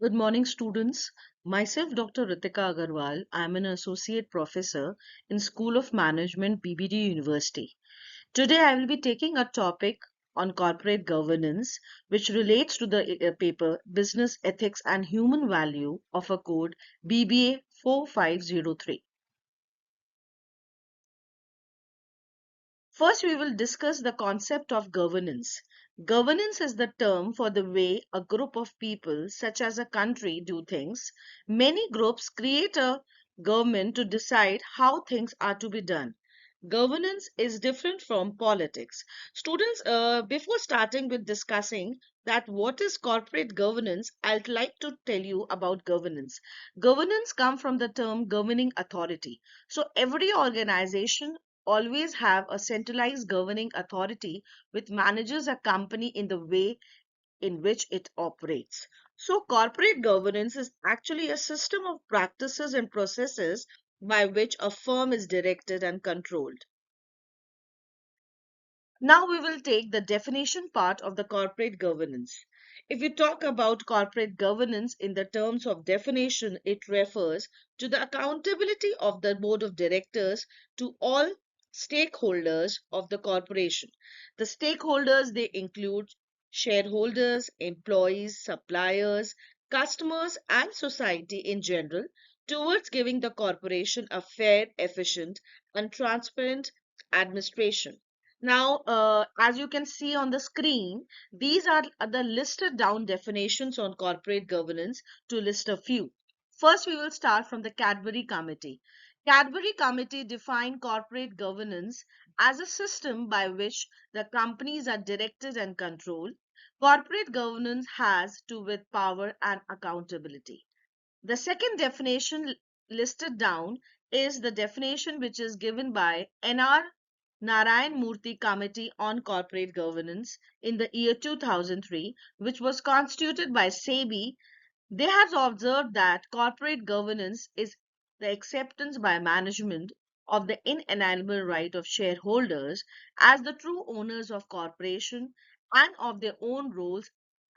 Good morning, students. Myself, Dr. Reetika Agarwal. I am an associate professor in School of Management, BBD University. Today, I will be taking a topic on corporate governance, which relates to the paper Business Ethics and Human Value of a Code BBA 4503. First, we will discuss the concept of governance. Governance is the term for the way a group of people, such as a country, do things. Many groups create a government to decide how things are to be done. Governance is different from politics. Students, before starting with discussing that what is corporate governance, I'd like to tell you about governance. Governance comes from the term governing authority. So every organization always have a centralized governing authority which manages a company in the way in which it operates. So corporate governance is actually a system of practices and processes by which a firm is directed and controlled. Now we will take the definition part of the corporate governance. If we talk about corporate governance in the terms of definition, it refers to the accountability of the board of directors to all stakeholders of the corporation. The stakeholders they include shareholders, employees, suppliers, customers, and society in general towards giving the corporation a fair, efficient, and transparent administration. Now, as you can see on the screen, these are the listed down definitions on corporate governance to list a few. First, we will start from the Cadbury Committee. Cadbury Committee defined corporate governance as a system by which the companies are directed and controlled. Corporate governance has to with power and accountability. The second definition listed down is the definition which is given by N.R. Narayan Murthy Committee on Corporate Governance in the year 2003, which was constituted by SEBI. They have observed that corporate governance is the acceptance by management of the inalienable right of shareholders as the true owners of corporation and of their own roles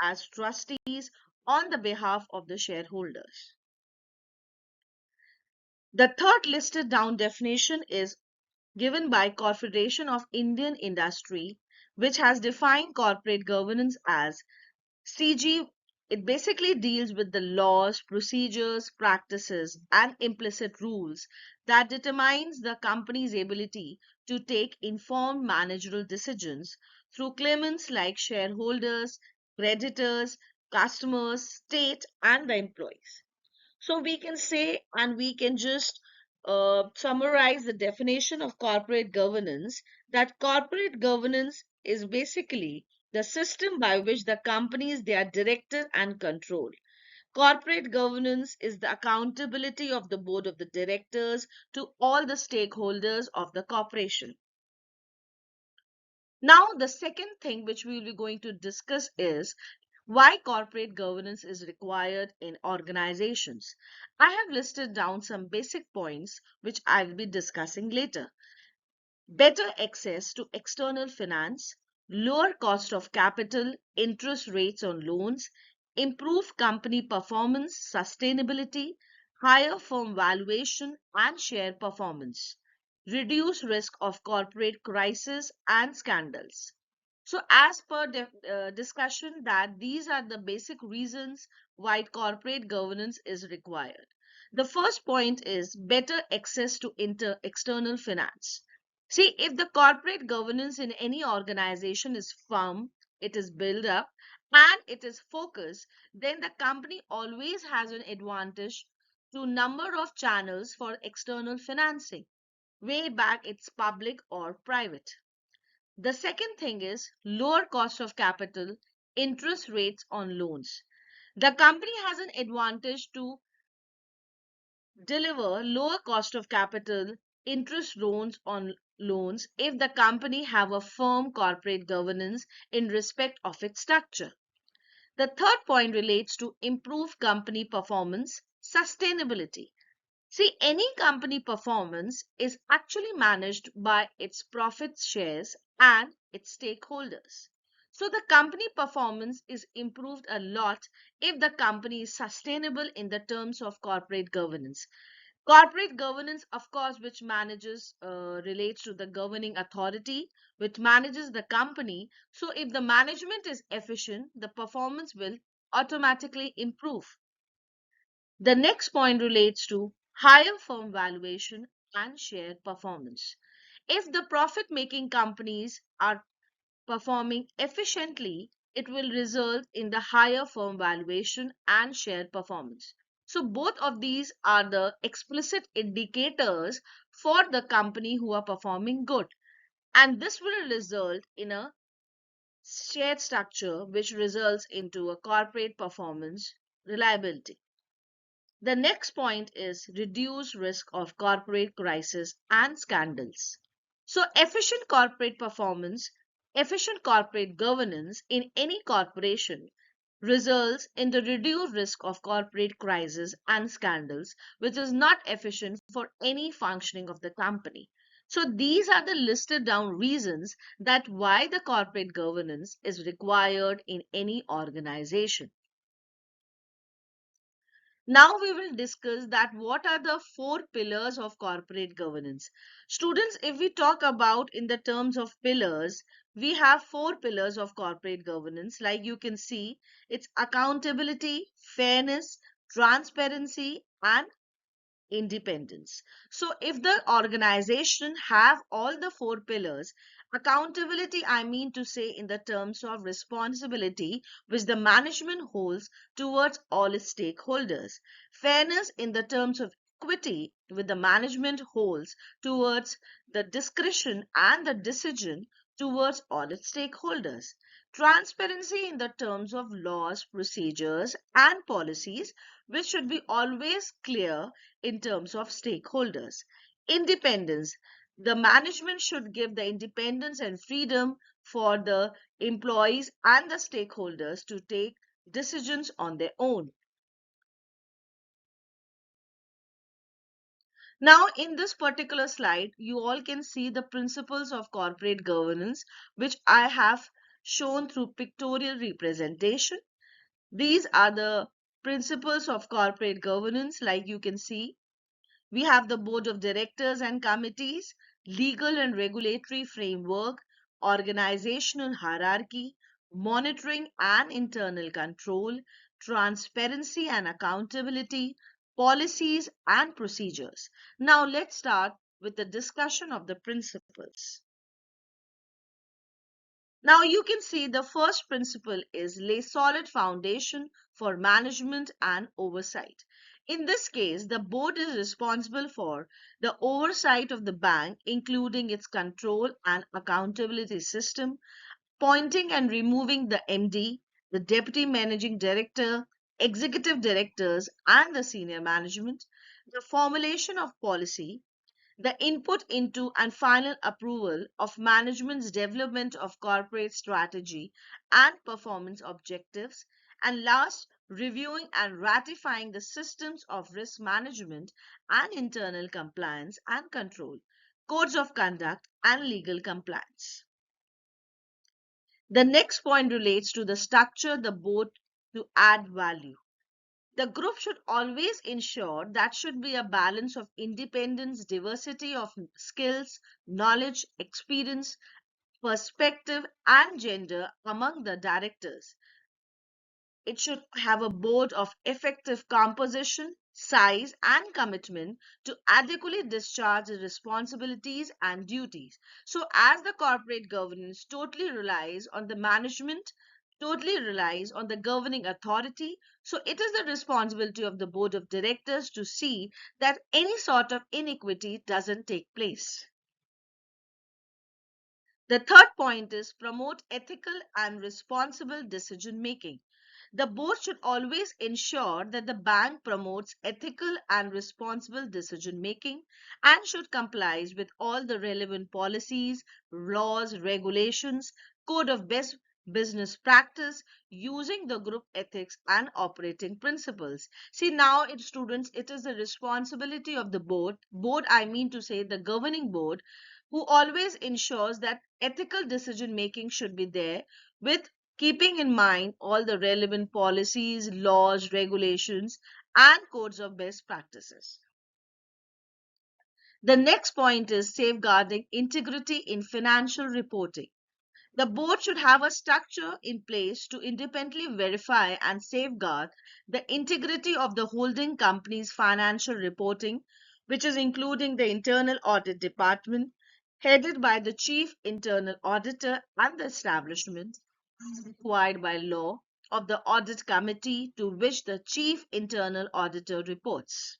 as trustees on the behalf of the shareholders. The third listed down definition is given by Confederation of Indian Industry, which has defined corporate governance as CG. It basically deals with the laws, procedures, practices, and implicit rules that determines the company's ability to take informed managerial decisions through claimants like shareholders, creditors, customers, state, and the employees. So we can say, and we can just summarize the definition of corporate governance, that corporate governance is basically the system by which the companies they are directed and controlled. Corporate governance is the accountability of the board of the directors to all the stakeholders of the corporation. Now, the second thing which we will be going to discuss is why corporate governance is required in organizations. I have listed down some basic points which I will be discussing later. Better access to external finance, lower cost of capital, interest rates on loans, improve company performance, sustainability, higher firm valuation and share performance, reduce risk of corporate crisis and scandals. So, as per discussion, that these are the basic reasons why corporate governance is required. The first point is better access to external finance. See, if the corporate governance in any organization is firm, it is built up, and it is focused, then the company always has an advantage to number of channels for external financing, way back it's public or private. The second thing is lower cost of capital, interest rates on loans. The company has an advantage to deliver lower cost of capital, interest loans on loans if the company have a firm corporate governance in respect of its structure. The third point relates to improved company performance, sustainability. See, any company performance is actually managed by its profit shares and its stakeholders. So the company performance is improved a lot if the company is sustainable in the terms of corporate governance. Corporate governance, of course, which manages, relates to the governing authority, which manages the company. So if the management is efficient, the performance will automatically improve. The next point relates to higher firm valuation and share performance. If the profit making companies are performing efficiently, it will result in the higher firm valuation and share performance. So both of these are the explicit indicators for the company who are performing good. And this will result in a share structure which results into a corporate performance reliability. The next point is reduce risk of corporate crisis and scandals. So efficient corporate governance in any corporation results in the reduced risk of corporate crisis and scandals, which is not efficient for any functioning of the company. So these are the listed down reasons that why the corporate governance is required in any organization. Now we will discuss that what are the four pillars of corporate governance. Students, if we talk about in the terms of pillars, we have four pillars of corporate governance. Like you can see, it's accountability, fairness, transparency, and independence. So if the organization have all the four pillars, accountability, I mean to say in the terms of responsibility which the management holds towards all its stakeholders, fairness in the terms of equity with the management holds towards the discretion and the decision towards all its stakeholders, transparency in the terms of laws, procedures, and policies which should be always clear in terms of stakeholders. Independence. The management should give the independence and freedom for the employees and the stakeholders to take decisions on their own. Now, in this particular slide, you all can see the principles of corporate governance, which I have shown through pictorial representation. These are the principles of corporate governance, like you can see. We have the board of directors and committees, legal and regulatory framework, organizational hierarchy, monitoring and internal control, transparency and accountability, policies and procedures. Now let's start with the discussion of the principles. Now you can see the first principle is lay solid foundation for management and oversight. In this case, the board is responsible for the oversight of the bank, including its control and accountability system, appointing and removing the MD, the deputy managing director, executive directors, and the senior management, the formulation of policy, the input into and final approval of management's development of corporate strategy and performance objectives, and last, reviewing and ratifying the systems of risk management and internal compliance and control, codes of conduct, and legal compliance. The next point relates to the structure the board to add value. The group should always ensure that should be a balance of independence, diversity of skills, knowledge, experience, perspective, and gender among the directors. It should have a board of effective composition, size, and commitment to adequately discharge the responsibilities and duties. So, as the corporate governance totally relies on the management, totally relies on the governing authority, so it is the responsibility of the board of directors to see that any sort of inequity doesn't take place. The third point is promote ethical and responsible decision making. The board should always ensure that the bank promotes ethical and responsible decision making and should comply with all the relevant policies, laws, regulations, code of best business practice using the group ethics and operating principles. See, now it students, it is the responsibility of the board I mean to say the governing board, who always ensures that ethical decision making should be there, with keeping in mind all the relevant policies, laws, regulations, and codes of best practices. The next point is safeguarding integrity in financial reporting. The board should have a structure in place to independently verify and safeguard the integrity of the holding company's financial reporting, which is including the internal audit department, headed by the chief internal auditor, and the establishment, as required by law, of the audit committee to which the chief internal auditor reports.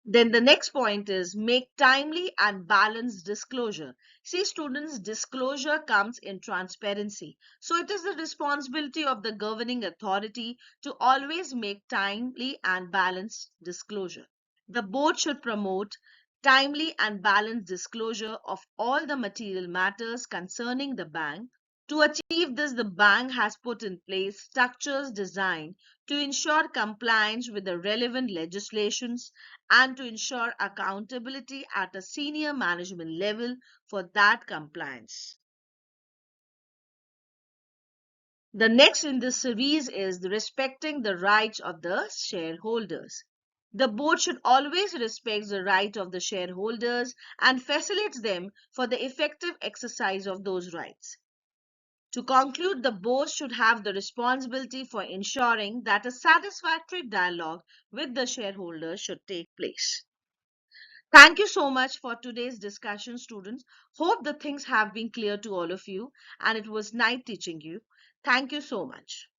Then the next point is make timely and balanced disclosure. See, students, disclosure comes in transparency. So it is the responsibility of the governing authority to always make timely and balanced disclosure. The board should promote timely and balanced disclosure of all the material matters concerning the bank. To achieve this, the bank has put in place structures designed to ensure compliance with the relevant legislations and to ensure accountability at a senior management level for that compliance. The next in this series is respecting the rights of the shareholders. The board should always respect the right of the shareholders and facilitates them for the effective exercise of those rights. To conclude, the board should have the responsibility for ensuring that a satisfactory dialogue with the shareholders should take place. Thank you so much for today's discussion, students. Hope the things have been clear to all of you, and it was nice teaching you. Thank you so much.